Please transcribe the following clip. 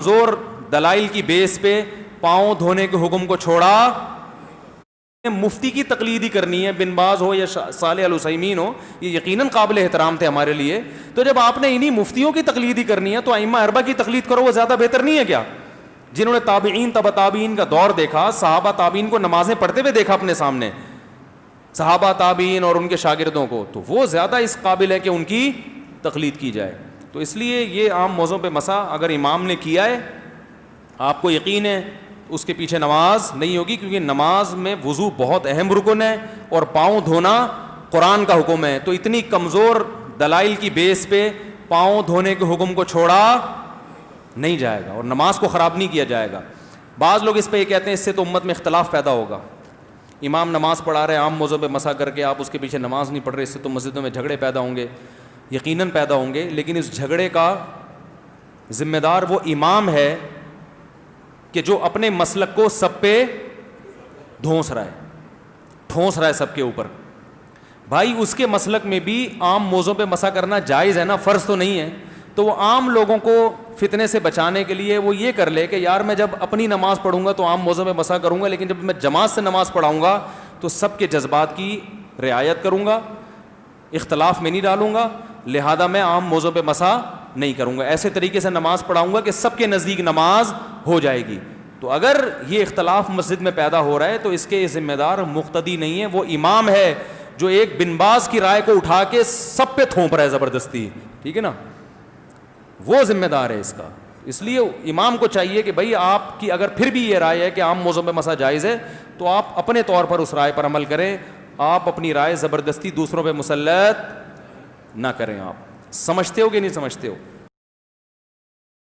زور دلائل کی بیس پہ پاؤں دھونے کے حکم کو چھوڑا. مفتی کی تقلید ہی کرنی ہے, بن باز ہو یا صالح العثیمین ہو, یہ یقیناً قابل احترام تھے ہمارے لیے. تو جب آپ نے انہی مفتیوں کی تقلید ہی کرنی ہے تو ائمہ اربعہ کی تقلید کرو, وہ زیادہ بہتر نہیں ہے کیا؟ جنہوں نے تابعین تبع تابعین کا دور دیکھا, صحابہ تابعین کو نمازیں پڑھتے ہوئے دیکھا اپنے سامنے, صحابہ تابعین اور ان کے شاگردوں کو, تو وہ زیادہ اس قابل ہے کہ ان کی تقلید کی جائے. تو اس لیے یہ عام موضوع پہ مسا اگر امام نے کیا ہے, آپ کو یقین ہے اس کے پیچھے نماز نہیں ہوگی, کیونکہ نماز میں وضو بہت اہم رکن ہے اور پاؤں دھونا قرآن کا حکم ہے. تو اتنی کمزور دلائل کی بیس پہ پاؤں دھونے کے حکم کو چھوڑا نہیں جائے گا اور نماز کو خراب نہیں کیا جائے گا. بعض لوگ اس پہ یہ کہتے ہیں اس سے تو امت میں اختلاف پیدا ہوگا, امام نماز پڑھا رہے عام موضوع پہ مسا کر کے, آپ اس کے پیچھے نماز نہیں پڑھ رہے, اس سے تو مسجدوں میں جھگڑے پیدا ہوں گے. یقیناً پیدا ہوں گے, لیکن اس جھگڑے کا ذمہ دار وہ امام ہے کہ جو اپنے مسلک کو سب پہ ٹھونس رہا ہے سب کے اوپر. بھائی اس کے مسلک میں بھی عام موضوع پہ مسا کرنا جائز ہے نا, فرض تو نہیں ہے. تو وہ عام لوگوں کو فتنے سے بچانے کے لیے وہ یہ کر لے کہ یار میں جب اپنی نماز پڑھوں گا تو عام موضوع پہ مسا کروں گا, لیکن جب میں جماعت سے نماز پڑھاؤں گا تو سب کے جذبات کی رعایت کروں گا, اختلاف میں نہیں ڈالوں گا, لہذا میں عام موضوع پہ مسا نہیں کروں گا. ایسے طریقے سے نماز پڑھاؤں گا کہ سب کے نزدیک نماز ہو جائے گی. تو اگر یہ اختلاف مسجد میں پیدا ہو رہا ہے تو اس کے ذمہ دار مقتدی نہیں ہے, وہ امام ہے جو ایک بن باز کی رائے کو اٹھا کے سب پہ تھوپ رہا ہے زبردستی, ٹھیک ہے نا, وہ ذمہ دار ہے اس کا. اس لیے امام کو چاہیے کہ بھائی آپ کی اگر پھر بھی یہ رائے ہے کہ عام موضوع پہ مسا جائز ہے تو آپ اپنے طور پر اس رائے پر عمل کریں, آپ اپنی رائے زبردستی دوسروں پہ مسلط نہ کریں. آپ سمجھتے ہو کہ نہیں سمجھتے ہو؟